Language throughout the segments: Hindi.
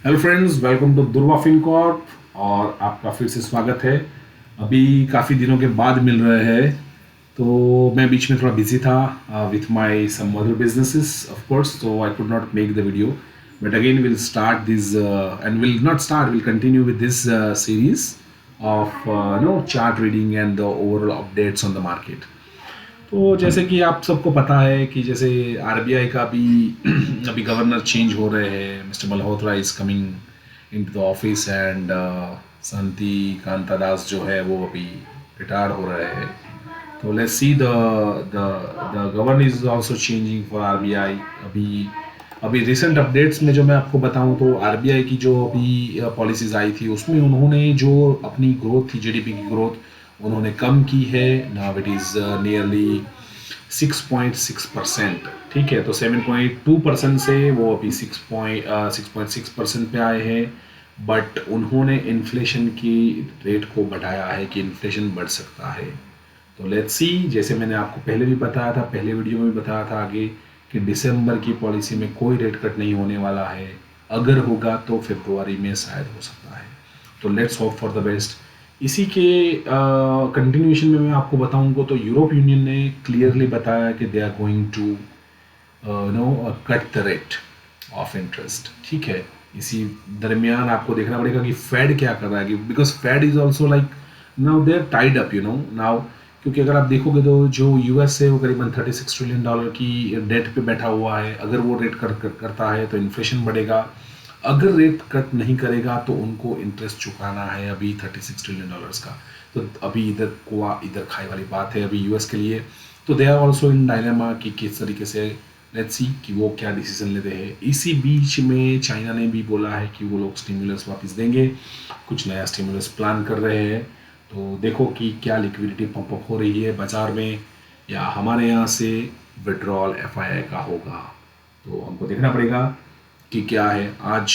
हेलो फ्रेंड्स, वेलकम टू दुर्वा फिनकॉर्प और आपका फिर से स्वागत है। अभी काफ़ी दिनों के बाद मिल रहे हैं, तो मैं बीच में थोड़ा बिजी था with my some other businesses of course, so I could not make the video, but again we'll start this and we'll not start, we'll continue with this series of chart reading and the overall updates on the market. तो जैसे कि आप सबको पता है कि जैसे आरबीआई का भी अभी गवर्नर चेंज हो रहे हैं। Mister Malhotra is coming into the office and Shanti Kanta Das जो है वो अभी रिटायर्ड हो रहे हैं। तो let's see the governor is also changing for RBI. अभी अभी रिसेंट अपडेट्स में जो मैं आपको बताऊं तो आरबीआई की जो अभी पॉलिसीज आई थी उसमें उन्होंने जो अपनी ग्रोथ थी, जीडीपी की ग्रोथ उन्होंने कम की है। Now it is nearly 6.6%। ठीक है, तो 7.2% से वो अभी 6.6% पे आए हैं। बट उन्होंने इन्फ्लेशन की रेट को बढ़ाया है कि इन्फ्लेशन बढ़ सकता है। तो लेट्स सी, जैसे मैंने आपको पहले भी बताया था, पहले वीडियो में भी बताया था आगे कि दिसंबर की पॉलिसी में कोई रेट कट नहीं होने वाला है। अगर होगा तो फरवरी में शायद हो सकता है। तो let's hope for the best. इसी के कंटिन्यूएशन में मैं आपको बताऊंगा तो यूरोप यूनियन ने क्लियरली बताया कि they are going to cut the rate of interest. ठीक है, इसी दरमियान आपको देखना पड़ेगा कि फेड क्या कर रहा है, because Fed is also like now they are tied up now. क्योंकि अगर आप देखोगे तो जो यूएस है वो करीबन $36 ट्रिलियन की डेट पे बैठा हुआ है। अगर वो रेट करता है तो इन्फ्लेशन बढ़ेगा। अगर रेट कट नहीं करेगा तो उनको इंटरेस्ट चुकाना है अभी $36 ट्रिलियन का। तो अभी इधर कुआ इधर खाई वाली बात है अभी यूएस के लिए। तो they are also in dilemma कि किस तरीके से, लेट्स सी कि वो क्या डिसीजन लेते हैं। इसी बीच में चाइना ने भी बोला है कि वो लोग स्टिमुलस वापस देंगे, कुछ नया स्टिमुलस प्लान कर रहे हैं। तो देखो कि क्या लिक्विडिटी पंप अप हो रही है बाजार में, या हमारे यहाँ से विड्रॉल एफआईआई का होगा। तो हमको देखना पड़ेगा कि क्या है। आज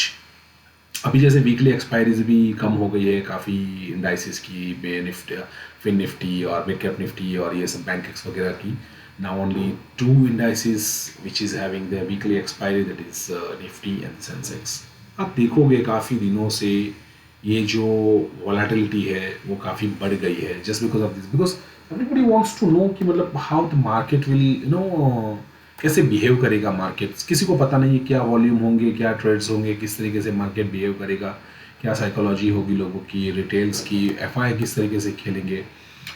अभी जैसे वीकली एक्सपायरीज भी कम हो गई है काफ़ी इंडाइसिस की, बे निफ्टी, फिन निफ्टी और मिड कैप निफ्टी और ये सब बैंकेक्स वगैरह की। Now only 2 indices which is having the weekly expiry, that is Nifty and Sensex. आप देखोगे काफ़ी दिनों से ये जो वॉलेटिलिटी है वो काफ़ी बढ़ गई है, just because of this, because everybody wants to know कि मतलब हाउ द मार्केट विल कैसे बिहेव करेगा मार्केट। किसी को पता नहीं क्या वॉल्यूम होंगे, क्या ट्रेड्स होंगे, किस तरीके से मार्केट बिहेव करेगा, क्या साइकोलॉजी होगी लोगों की, रिटेल्स की, एफआई किस तरीके से खेलेंगे।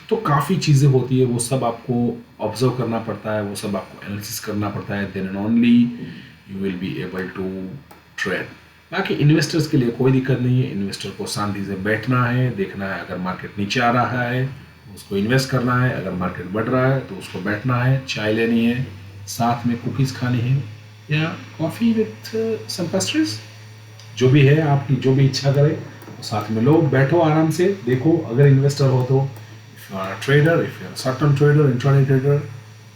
तो काफ़ी चीज़ें होती है, वो सब आपको ऑब्जर्व करना पड़ता है, वो सब आपको एनालिसिस करना पड़ता है, then and only you will be able to trade. बाकी इन्वेस्टर्स के लिए कोई दिक्कत नहीं है। इन्वेस्टर को शांति से बैठना है, देखना है अगर मार्केट नीचे आ रहा है उसको इन्वेस्ट करना है, अगर मार्केट बढ़ रहा है तो उसको बैठना है, चाय लेनी है, साथ में कुकीज़ खानी है या कॉफ़ी विथ सम पेस्ट्रीज, जो भी है आपकी जो भी इच्छा करे तो साथ में लो, बैठो आराम से देखो। अगर इन्वेस्टर हो तो if you are a trader, if you are short term trader, intraday trader,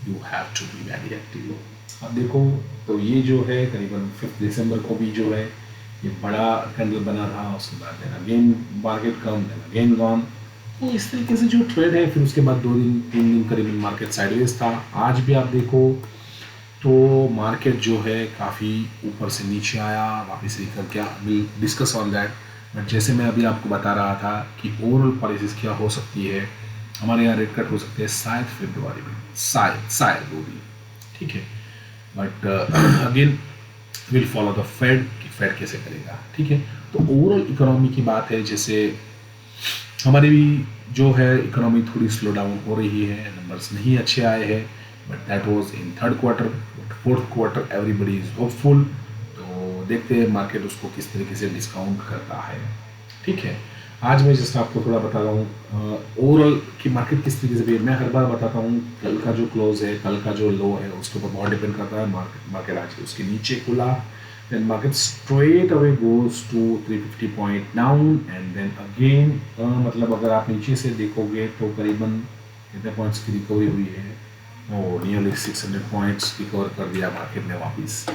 you have to be very active. अब देखो तो ये जो है करीबन 5 दिसंबर को भी जो है ये बड़ा कैंडल बना था, उसके बाद देन अगेन मार्केट कम, देन अगेन गॉन। तो इस तरीके से जो ट्रेड है, फिर उसके बाद 2 दिन 3 दिन करीबन मार्केट साइडवेज था। आज भी आप देखो तो मार्केट जो है काफ़ी ऊपर से नीचे आया, वापस निकल गया। Will discuss on that. But जैसे मैं अभी आपको बता रहा था कि ओवरऑल पॉलिसीज क्या हो सकती है, हमारे यहाँ रेट कट हो सकते हैं शायद फरवरी में, शायद वो भी। ठीक है, but again will follow the Fed कि फेड कैसे करेगा। ठीक है, तो ओवरऑल इकोनॉमी की बात है, जैसे हमारी भी जो है इकोनॉमी थोड़ी स्लो डाउन हो रही है, नंबर्स नहीं अच्छे आए हैं, but that was in third quarter. Fourth quarter everybody is hopeful. तो देखते हैं मार्केट उसको किस तरीके से डिस्काउंट करता है। ठीक है, आज मैं जस्ट आपको थोड़ा बता रहा हूँ ओवरऑल कि मार्केट किस तरीके से भी। मैं हर बार बताता हूँ कल का जो क्लोज है, कल का जो लो है उसके ऊपर बहुत डिपेंड करता है। मार्केट आज उसके नीचे खुला, then market straight away goes to 350 point down and then again मतलब अगर आप नीचे से देखोगे तो करीबन कितने पॉइंट्स की रिकवरी हुई है, वो नियरली 600 पॉइंट्स रिकवर कर दिया मार्केट ने वापस।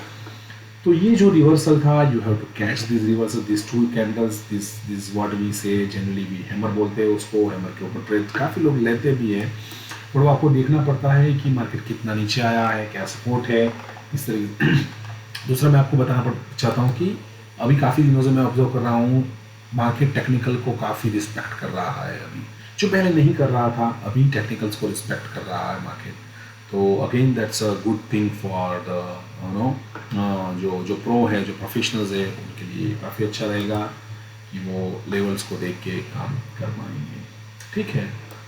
तो ये जो रिवर्सल था, you have to catch this reversal, this 2 candles, this what we say generally भी हैमर बोलते हैं उसको। हैमर के ऊपर ट्रेड काफ़ी लोग लेते भी हैं, पर आपको देखना पड़ता है कि मार्केट कितना नीचे आया है, क्या सपोर्ट है, इस तरीके। दूसरा मैं आपको बताना चाहता हूँ कि अभी काफ़ी दिनों से मैं ऑब्जर्व कर रहा हूँ, मार्केट टेक्निकल को काफ़ी रिस्पेक्ट कर रहा है अभी, जो पहले नहीं कर रहा था, अभी टेक्निकल्स को रिस्पेक्ट कर रहा है मार्केट। तो again that's a good thing for the जो जो प्रो है, जो प्रोफेशनल्स है, उनके लिए काफ़ी अच्छा रहेगा कि वो लेवल्स को देख के काम कर पाएंगे। ठीक है,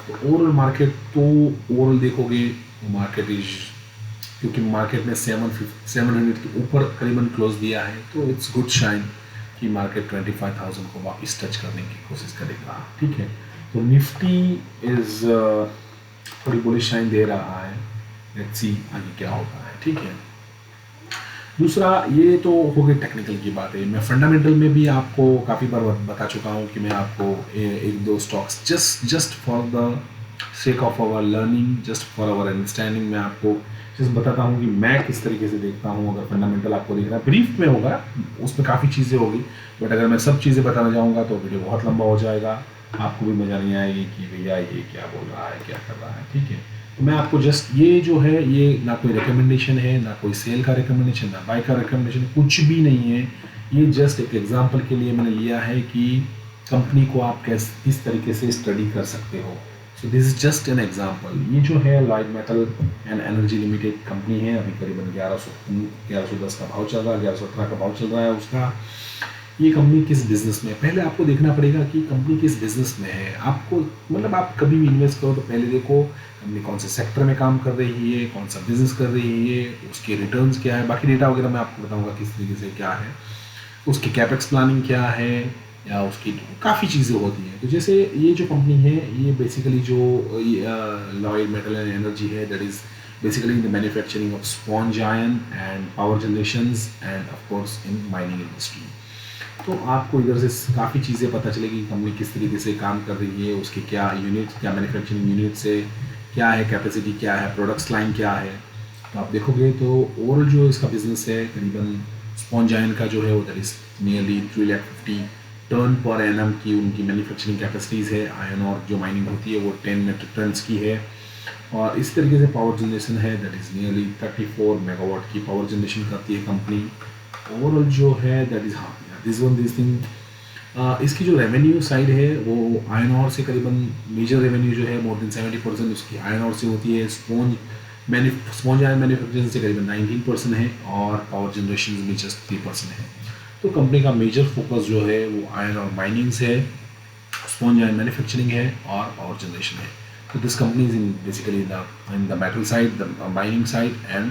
तो ओवरऑल मार्केट, तो ओवरऑल देखोगे तो मार्केट इज, क्योंकि मार्केट में 700 के ऊपर करीबन क्लोज दिया है, तो इट्स गुड शाइन कि मार्केट 25,000 को वापस टच करने की कोशिश करेगा। ठीक है, तो निफ्टी इज थोड़ी बुलिश शाइन दे रहा है, लेट्स सी आगे क्या होता है। ठीक है, दूसरा, ये तो हो गई टेक्निकल की बात है। मैं फंडामेंटल में भी आपको काफ़ी बार बता चुका हूँ कि मैं आपको एक दो stocks just for the sake of our learning, just for our understanding, मैं आपको जस्ट बताता हूँ कि मैं किस तरीके से देखता हूँ। अगर फंडामेंटल आपको देखना है, ब्रीफ में होगा, उसमें काफ़ी चीज़ें होगी, बट अगर मैं सब चीज़ें बताना चाहूँगा तो वीडियो बहुत लंबा हो जाएगा, आपको भी मज़ा नहीं आएगी कि भैया ये क्या बोल रहा है, क्या कर रहा है। ठीक है, तो मैं आपको जस्ट ये जो है, ये ना कोई रिकमेंडेशन है, ना कोई सेल का रिकमेंडेशन, ना बाय का रिकमेंडेशन, कुछ भी नहीं है। ये जस्ट एक एग्जांपल के लिए मैंने लिया है कि कंपनी को आप किस तरीके से स्टडी कर सकते हो। So this is just an example. ये जो है Lloyd metal and energy limited company है, अभी करीबन 1110 का भाव चल रहा है, 1117 का भाव चल रहा है उसका। ये कंपनी किस बिजनेस में है, पहले आपको देखना पड़ेगा कि कंपनी किस बिजनेस में है। आपको मतलब आप कभी भी इन्वेस्ट करो तो पहले देखो कंपनी कौन से सेक्टर में काम कर रही है, कौन सा बिजनेस कर रही है, उसके रिटर्न्स क्या है। बाकी डेटा वगैरह मैं आपको बताऊंगा किस तरीके से क्या है, उसकी कैपेक्स प्लानिंग क्या है, या उसकी काफ़ी चीज़ें होती हैं। तो जैसे ये जो कंपनी है, ये बेसिकली जो लॉयड मेटल एंड एनर्जी है, that is basically in the manufacturing of sponge ion and power generations end of course in mining industry. तो आपको इधर से काफ़ी चीज़ें पता चलेगी कि कंपनी किस तरीके से काम कर रही है, उसके क्या यूनिट, क्या मैन्युफैक्चरिंग यूनिट्स है, क्या है कैपेसिटी, क्या है प्रोडक्ट्स लाइन, क्या है। तो आप देखोगे तो ओवरऑल जो इसका बिजनेस है, करीबन स्पॉन्ज आयन का जो है वो that is nearly 350 ton per annum की उनकी मैन्युफैक्चरिंग कैपेसिटीज़ है। आयन और जो माइनिंग होती है वो 10 मेट्रिक टन्स की है। और इस तरीके से पावर जनरेशन है, दैट इज़ नियरली 34 मेगावाट की पावर जनरेशन करती है कंपनी। ओवरऑल जो है दैट इज़, हाँ दिस थिंग, इसकी जो रेवेन्यू साइड है वो आयन और से करीबन मेजर रेवेन्यू जो है मोर देन 70% उसकी आयन और से होती है। स्पॉन्ज आयन मैन्युफैक्चरिंग से करीबन 19% है, और पावर जनरेशन में जस्ट 3% है। तो कंपनी का मेजर फोकस जो है वो आयन और माइनिंग से है, स्पॉन्ज आयन मैन्युफैक्चरिंग है और पावर जनरेशन है। तो this company is in basically in the metal side, the mining side and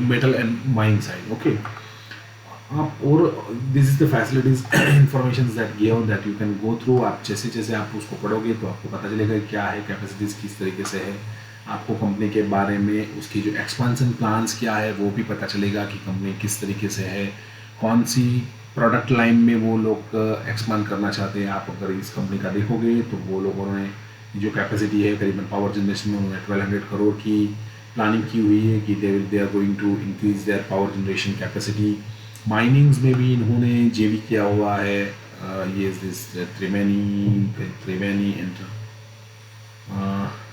metal and mining side. Okay, आप और this is the facilities information that given that you can go through. आप जैसे जैसे आप उसको पढ़ोगे तो आपको पता चलेगा क्या है, कैपेसिटीज किस तरीके से है, आपको कंपनी के बारे में उसकी जो एक्सपांसन प्लान्स क्या है वो भी पता चलेगा कि कंपनी किस तरीके से है, कौन सी प्रोडक्ट लाइन में वो लोग एक्सपांड करना चाहते हैं। आप अगर इस कंपनी का देखोगे तो वो लोगों ने जो कैपेसिटी है करीबन पावर जनरेशन में उन्होंने 1200 करोड़ की प्लानिंग की हुई है कि they are going to increase their power generation capacity. Minings में भी इन्होंने जेवी किया हुआ है, ये दिस त्रिवेणी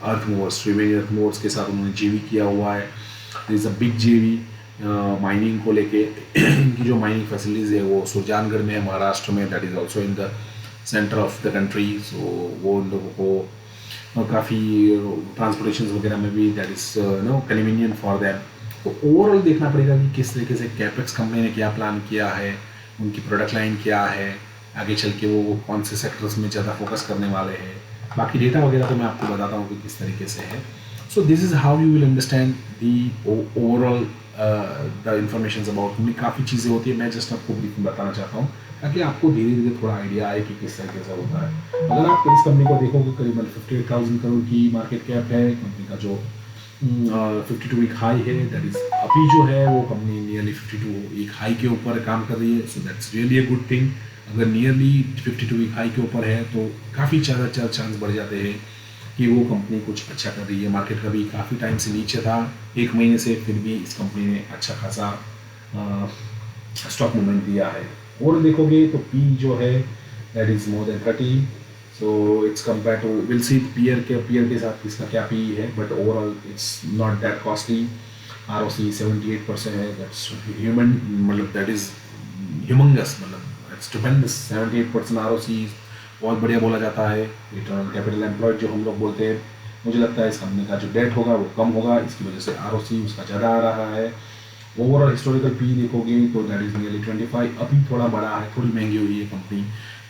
अर्थ मूवर्स के साथ उन्होंने जेवी किया हुआ है। दिस अ बिग जेवी माइनिंग को लेके। इनकी जो माइनिंग फैसिलिटीज़ है वो सुरजानगढ़ में है, महाराष्ट्र में, that is also in the centre of the country. So वो उन लोगों को काफ़ी ट्रांसपोर्टेशन वगैरह में भी that is no convenient for them. तो ओवरऑल देखना पड़ेगा कि किस तरीके से कैपेक्स कंपनी ने क्या प्लान किया है, उनकी प्रोडक्ट लाइन क्या है, आगे चल के वो कौन से सेक्टर्स में ज़्यादा फोकस करने वाले हैं। बाकी डेटा वगैरह तो मैं आपको बताता हूँ कि किस तरीके से है। So this is how you will understand the overall the information about company. काफ़ी चीज़ें होती है, मैं जस्ट आपको ब्रीफ में बताना चाहता हूँ ताकि आपको धीरे धीरे थोड़ा आइडिया आए कि किस तरीके से होता है। अगर आप इस कंपनी को देखोगे, करीबन 58,000 करोड़ की मार्केट कैप है कंपनी का। जो 52 वीक हाई है, दैट इज अभी जो है वो कंपनी नियरली 52 वीक हाई के ऊपर काम कर रही है। So that's really a good thing. अगर नियरली 52 वीक हाई के ऊपर है तो काफ़ी ज़्यादा चांस बढ़ जाते हैं कि वो कंपनी कुछ अच्छा कर रही है। मार्केट का भी काफ़ी टाइम से नीचे था, एक महीने से, फिर भी इस कंपनी ने अच्छा खासा स्टॉक मूवमेंट दिया है। और देखोगे तो पी जो है that is more than 30। So it's compare to, will see peer के साथ इसका क्या पी है, but overall it's not that costly. ROC 78% है, दैट्स ह्यूमन, मतलब दैट इज़ ह्यूमंगस, मतलब स्टुपेंडस 78% ROC बहुत बढ़िया बोला जाता है। रिटर्न ऑन कैपिटल एम्प्लॉयड जो हम लोग बोलते हैं, मुझे लगता है इस कंपनी का जो डेट होगा वो कम होगा, इसकी वजह से ROC उसका ज़्यादा आ रहा है। ओवरऑल हिस्टोरिकल पी देखोगे तो दैट इज नियरली 25, अभी थोड़ा बड़ा है, थोड़ी महंगी हुई है company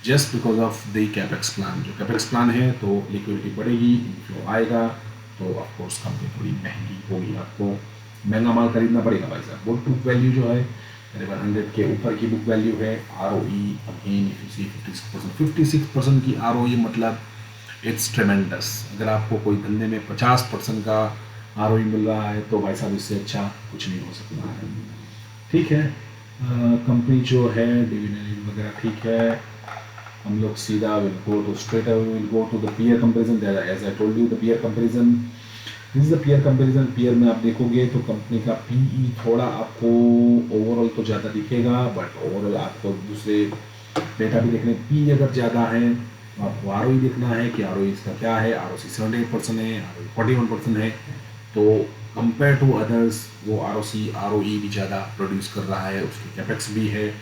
just because of the capex plan. जो कैपेक्स प्लान है तो लिक्विडिटी बढ़ेगी, इनफ्लो आएगा, तो ऑफकोर्स कंपनी थोड़ी महंगी होगी, आपको महंगा माल खरीदना पड़ेगा भाई साहब। बुक वैल्यू जो है करीबन 100 के ऊपर की बुक वैल्यू है। ROE again if you see 56%, 56% की ROE मतलब इट्स ट्रेमेंडस। अगर आपको कोई धंधे में 50% का ROE मिल रहा है तो भाई साहब इससे अच्छा कुछ नहीं हो सकता है। ठीक है, कंपनी जो है डिविडेंड वगैरह ठीक है। हम लोग सीधा will go to straight away will go to the peer comparison. As I told you the peer comparison, this is the peer comparison. Peer में आप देखोगे तो कंपनी का PE थोड़ा आपको ओवरऑल तो ज़्यादा दिखेगा, बट ओवरऑल आपको दूसरे डेटा भी देखने, PE अगर ज़्यादा है तो आपको ROE देखना है कि ROE इसका क्या है। ROC 78% है, ROE 41% है, तो कंपेयर टू अदर्स वो ROC ROE भी ज़्यादा प्रोड्यूस कर रहा है, उसकी कैपेक्स भी है।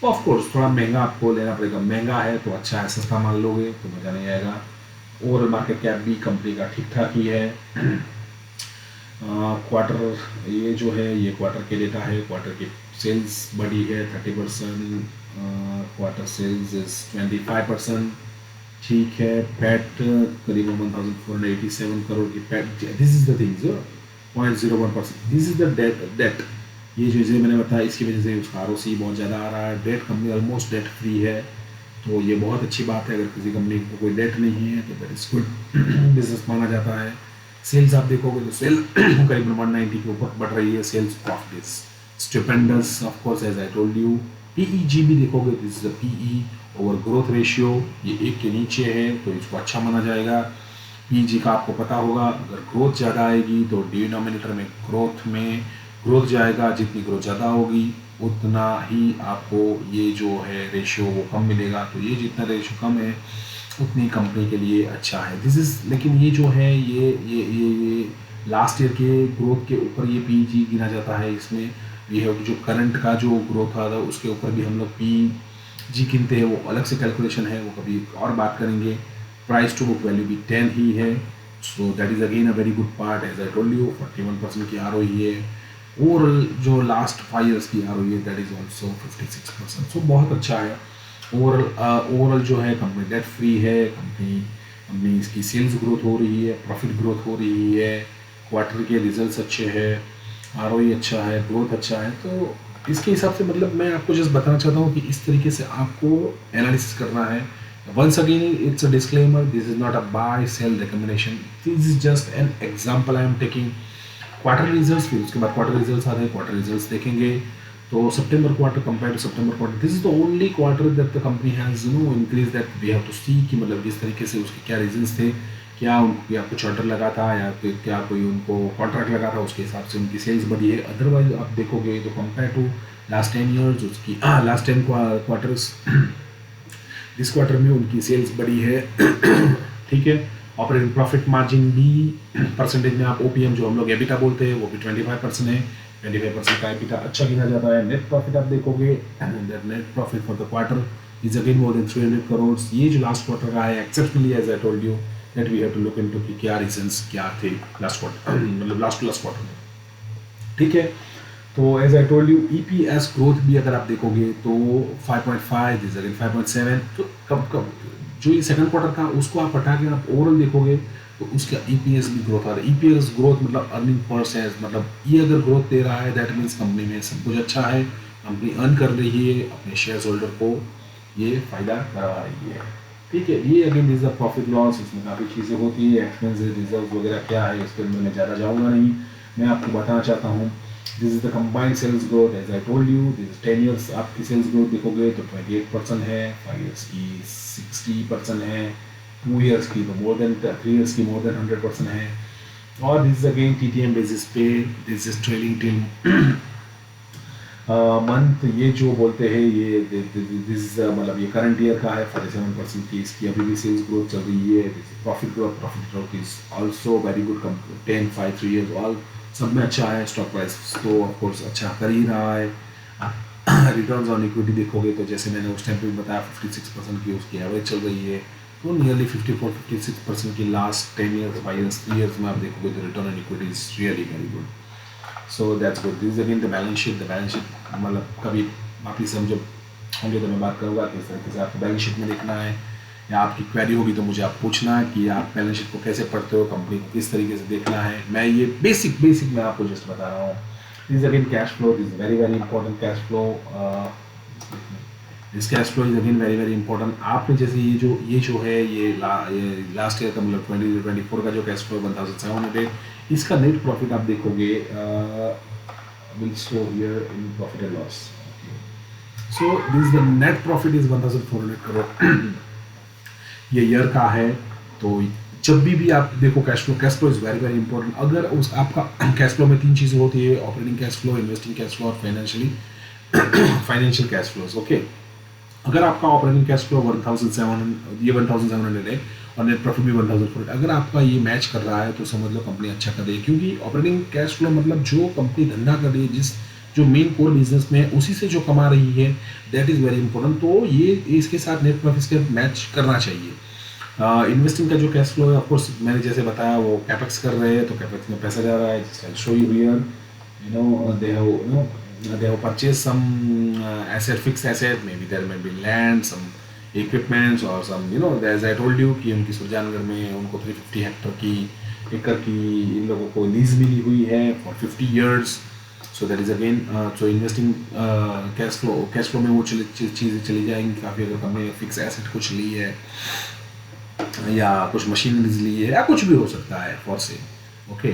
ऑफ कोर्स थोड़ा महंगा आपको लेना पड़ेगा, महंगा है तो अच्छा है, सस्ता मान लोगे तो मज़ा नहीं आएगा। ओवरऑल मार्केट कैप भी कंपनी का ठीक ठाक ही है। क्वार्टर ये जो है ये क्वार्टर के डेटा है, क्वार्टर की सेल्स बढ़ी है 30%, क्वार्टर सेल्स इज 25%। ठीक है, पैट करीबन 1487 करोड़ की PAT, this is the things 0.01%, this is the debt. ये जो इसे मैंने बताया इसकी वजह से उसका ROC बहुत ज़्यादा आ रहा है। Debt company almost debt free है, तो ये बहुत अच्छी बात है। अगर किसी कंपनी को कोई डेट नहीं है तो दैट इज गुड बिजनेस माना जाता है। सेल्स आप देखोगे तो सेल करीबन 190 के ऊपर बढ़ रही है, sales profit is stupendous of course as I told you. PEG भी देखोगे, this is the PE over growth ratio, ये 1 के नीचे है तो इसको अच्छा माना जाएगा। PEG का आपको पता होगा, अगर ग्रोथ ज़्यादा आएगी तो डिनोमिनेटर में ग्रोथ जाएगा, जितनी ग्रोथ ज़्यादा होगी उतना ही आपको ये जो है रेशियो वो कम मिलेगा, तो ये जितना रेशियो कम है उतनी कंपनी के लिए अच्छा है। दिस इज़, लेकिन ये जो है ये लास्ट ईयर के ग्रोथ के ऊपर ये PEG गिना जाता है। इसमें ये है जो करंट का जो ग्रोथ आ रहा है उसके ऊपर भी हम लोग PEG गिनते हैं, वो अलग से कैलकुलेशन है, वो कभी और बात करेंगे। प्राइस टू बुक वैल्यू भी 10 ही है, so that is again a very good part. As I told you 41% की ROE है। ओवरऑल जो लास्ट 5 ईयर्स की ROE है दैट इज़ ऑल्सो 56%, सो बहुत अच्छा है। ओवरऑल जो है कंपनी डेट फ्री है, कंपनी इसकी सेल्स ग्रोथ हो रही है, प्रॉफिट ग्रोथ हो रही है, क्वार्टर के रिजल्ट्स अच्छे हैं, ROE अच्छा है, ग्रोथ अच्छा है। तो इसके हिसाब से मतलब मैं आपको जस्ट बताना चाहता हूँ कि इस तरीके से आपको एनालिसिस करना है। Once again it's a disclaimer, this is not a buy sell recommendation, this is just an example I am taking. Quarter results, फिर उसके बाद क्वार्टर रिजल्ट्स आते हैं, क्वार्टर रिजल्ट्स देखेंगे तो September quarter compare to September quarter, this is the only quarter that the company has increase, that we have to see कि मतलब किस तरीके से उसके क्या रीजंस थे, या कुछ ऑर्डर लगा था या क्या कोई उनको कॉन्ट्रैक्ट लगा था, उसके हिसाब से उनकी सेल्स बढ़ी है। अदरवाइज आप देखोगे तो कंपेयर टू लास्ट 10 ईयर्स उसकी लास्ट 10 क्वार्टर्स इस क्वार्टर में उनकी सेल्स बढ़ी है। ठीक है, ऑपरेटिंग प्रॉफिट मार्जिन भी परसेंटेज में आप OPM जो हम लोग एबिटा बोलते हैं वो भी 25% है, 25% का एबिटा अच्छा गिना जाता है। नेट प्रॉफिट आप देखोगे, net profit for the quarter is again more than 300 crore. ये जो लास्ट क्वार्टर का है exceptionally, as I told you that we have to look into कि क्या रीजंस क्या थे लास्ट क्वार्टर, मतलब लास्ट क्वार्टर में। ठीक है, तो as I told you EPS growth भी अगर आप देखोगे तो 5.5, दिस अगेन 5.7, तो कब जो ये सेकंड क्वार्टर का उसको आप हटा के आप ओवरऑल देखोगे तो उसका EPS भी ग्रोथ आ रहा है। EPS ग्रोथ मतलब अर्निंग पर शेयर, मतलब ये अगर ग्रोथ दे रहा है दैट मीन्स कंपनी में सब कुछ अच्छा है, कंपनी अर्न कर रही है, अपने शेयर होल्डर को ये फायदा करवा रही है। ठीक है, ये again this the profit loss, इसमें काफ़ी चीज़ें होती है, एक्सपेंसेस रिजर्व वगैरह क्या है इसके अंदर मैं ज़्यादा जाऊँगा नहीं। मैं आपको बताना चाहता हूँ this is the combined sales growth, as I told you this 10 years आपकी सेल्स ग्रोथ देखोगे तो 28% है, 5 ईयर्स की 60% है, 2 ईयर्स की तो मोर देन 3 ईयर्स की मोर देन 100% है। और this is again TTM basis पे, this is trailing twelve month, ये जो बोलते हैं ये दिस मतलब ये करंट ईयर का है, 47% की इसकी अभी भी सेल्स ग्रोथ चल रही है। Profit growth is also very good, 10, 5, 3 years all सब में अच्छा है। स्टॉक प्राइस तो ऑफकोर्स अच्छा कर ही रहा है। रिटर्न्स ऑन इक्विटी देखोगे तो जैसे मैंने उस टाइम पे बताया 56% की उसकी एवरेज चल रही है, तो नियरली 54-56% की लास्ट 10 ईयर्स 5 ईयर्स में आप देखोगे तो return on equity is really very good. So that's good. This again the balance sheet. The balance sheet मतलब कभी वापिस हम जब होंगे तो मैं बात करूँगा किस तरीके से आपको बैलेंस शीट में देखना है, या आपकी क्वेरी होगी तो मुझे आप पूछना कि आप बैलेंस शीट को कैसे पढ़ते हो, कंपनी को किस तरीके से देखना है. मैं ये बेसिक मैं आपको जस्ट बता रहा हूँ. This again cash flow. This very very important cash flow. This cash flow is again very very important. आपने जैसे ये जो है ये लास्ट ईयर का मतलब 2024 का जो कैश फ्लो 1700, इसका नेट प्रॉफिट आप देखोगे will show here in profit and loss. So this the net profit is 1400 crore. ये ईयर का है. तो जब भी आप देखो cash flow is very very important. अगर उस आपका कैश फ्लो में 3 चीज़ें होती है, operating cash flow, investing cash flow और फाइनेंशियल कैश फ्लोज. ओके, अगर आपका ऑपरेटिंग कैश फ्लो 1700 है और नेट प्रॉफिट भी 1400, अगर आपका ये मैच कर रहा है तो समझ लो कंपनी अच्छा कर रही है. क्योंकि ऑपरेटिंग कैश फ्लो मतलब जो कंपनी धंधा कर रही है, जो मेन कोर बिजनेस में है उसी से जो कमा रही है, दैट इज़ वेरी इंपॉर्टेंट. तो ये इसके साथ नेट प्रॉफिट के मैच करना चाहिए. इन्वेस्टिंग का जो कैश फ्लो है, ऑफकोर्स मैंने जैसे बताया वो कैपेक्स कर रहे हैं तो कैपेक्स में पैसा जा रहा है. Just I show you here, they have purchased some fixed asset, maybe there may be land, some equipments or some, as I told you कि उनकी सुरजानगढ़ में उनको 350 एकड़ की इन लोगों को लीज मिली हुई है for 50 years. So that is again so investing cash flow में वो चीज़ें चली जाएंगी काफ़ी. अगर कंपनी ने फिक्स एसेट कुछ ली है या कुछ मशीनरीज ली है या कुछ भी हो सकता है फॉर से. ओके,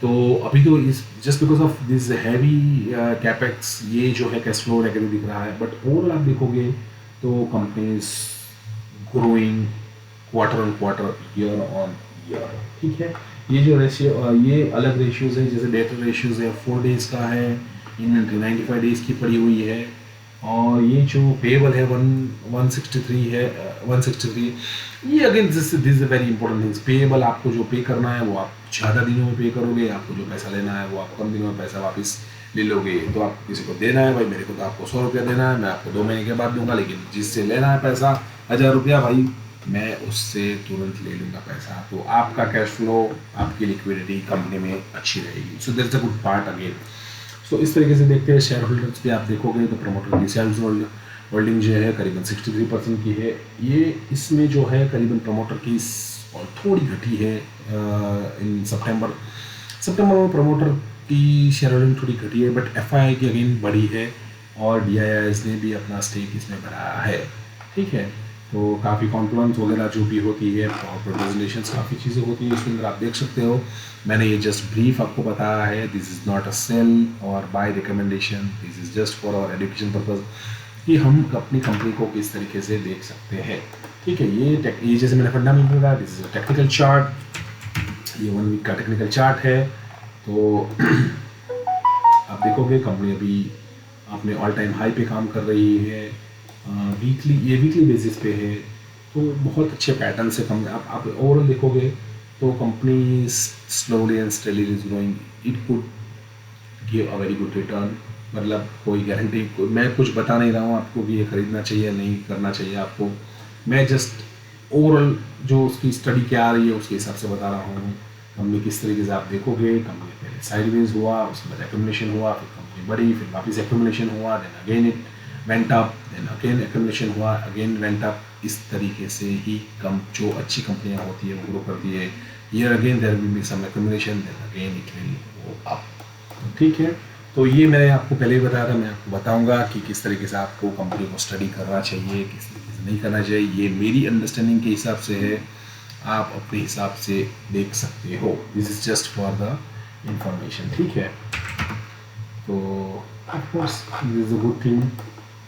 तो अभी तो इस just because of this heavy capex ये जो है कैश फ्लो नेगेटिव दिख रहा है. बट ओवरऑल आप देखोगे तो companies growing quarter on quarter, year on year. ठीक है, ये जो रेशियो ये अलग रेशियोज है. जैसे डेटर रेशियोज है 4 डेज का है, इन्वेंट्री 95 डेज की पड़ी हुई है. और ये जो पेबल है 163 है 163. ये again this is very important things. Payable आपको जो पे करना है वो आप ज़्यादा दिनों में पे करोगे, आपको जो पैसा लेना है वो आप कम दिनों में पैसा वापस ले लोगे. तो आपको किसी को देना है, भाई मेरे को तो आपको 100 रुपया देना है, मैं आपको 2 महीने के बाद दूंगा. लेकिन जिससे लेना है पैसा 1000 रुपया, भाई मैं उससे तुरंत ले लूँगा पैसा. तो आपका कैश फ्लो, आपकी लिक्विडिटी कंपनी में अच्छी रहेगी. So that's a good part again. सो इस तरीके से देखते हैं. शेयर होल्डर्स पे आप देखोगे तो प्रमोटर की सेल्स होल्डिंग जो है करीबन 63% की है. ये इसमें जो है करीबन प्रमोटर की थोड़ी घटी है इन सितंबर में प्रमोटर की शेयर होल्डिंग थोड़ी घटी है. बट एफआई की अगेन बढ़ी है और डीआईआईएस ने भी अपना स्टेक इसमें बढ़ाया है. ठीक है, तो काफ़ी कॉन्फ्रेंस वगैरह जो भी होती है और प्रेजेंटेशंस काफ़ी चीज़ें होती है उसके अंदर आप देख सकते हो. मैंने ये जस्ट ब्रीफ आपको बताया है. This is not a sell और buy recommendation, this is just for our education purpose कि हम अपनी कंपनी को किस तरीके से देख सकते हैं. ठीक है, ये जैसे मैंने फंडामेंटल कहा, this is a technical chart. ये 1 वीक का टेक्निकल चार्ट है. तो आप देखोगे कंपनी अभी अपने ऑल टाइम हाई पे काम कर रही है. वीकली बेसिस पे है. तो बहुत अच्छे पैटर्न से कंपनी आप ओवरऑल देखोगे तो company slowly and steadily is growing. It could give a very good return. मतलब कोई गारंटी मैं कुछ बता नहीं रहा हूँ आपको कि ये खरीदना चाहिए नहीं करना चाहिए आपको. मैं जस्ट ओवरऑल जो उसकी स्टडी क्या आ रही है उसके हिसाब से बता रहा हूँ. कंपनी किस तरीके से आप देखोगे, कंपनी पहले साइडवेज हुआ, उसके बाद एक्यूमुलेशन हुआ, फिर कंपनी बढ़ी, फिर वापस एक्यूमुलेशन हुआ, then again it went up, then again accumulation हुआ, अगेन वेंट अप. इस तरीके से ही जो अच्छी कंपनियाँ होती है वो ग्रो करती है. Year again there will be some accumulation, then again it will go up. ठीक है, तो ये मैंने आपको पहले ही बताया था. मैं आपको बताऊंगा कि किस तरीके से आपको कंपनी को स्टडी करना चाहिए, किस तरीके से नहीं करना चाहिए. ये मेरी अंडरस्टैंडिंग के हिसाब से है, आप अपने हिसाब से देख सकते हो. This is just for the information. ठीक है, तो of course this is a good thing.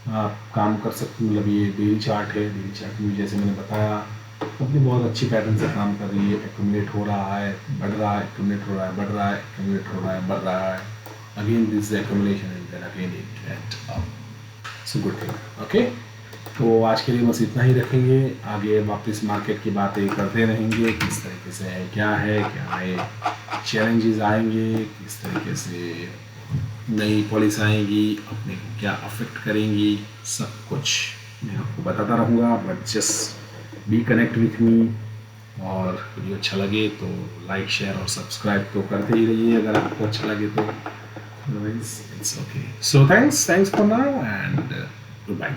आप काम कर सकते हो. मतलब ये डेली चार्ट है. डेली चार्ट में जैसे मैंने बताया कंपनी बहुत अच्छी पैटर्न से काम कर रही है. एक्यूमुलेट हो रहा है, बढ़ रहा है, एक्यूमुलेट हो रहा है, बढ़ रहा है, एक्यूमुलेट हो रहा है, बढ़ रहा है. Again this accumulation and then again it went up. So good thing. Okay, तो आज के लिए बस इतना ही रखेंगे. आगे वापस मार्केट की बातें करते रहेंगे. किस तरीके से है, क्या नए चैलेंजेस आएंगे, किस तरीके से नई पॉलिसी आएंगी अपने को क्या अफेक्ट करेंगी, सब कुछ मैं आपको बताता रहूँगा। But just be connect with me, और वीडियो अच्छा लगे तो लाइक शेयर और सब्सक्राइब तो करते ही रहिए अगर आपको अच्छा लगे तो। Otherwise it's okay. So thanks for now and good bye.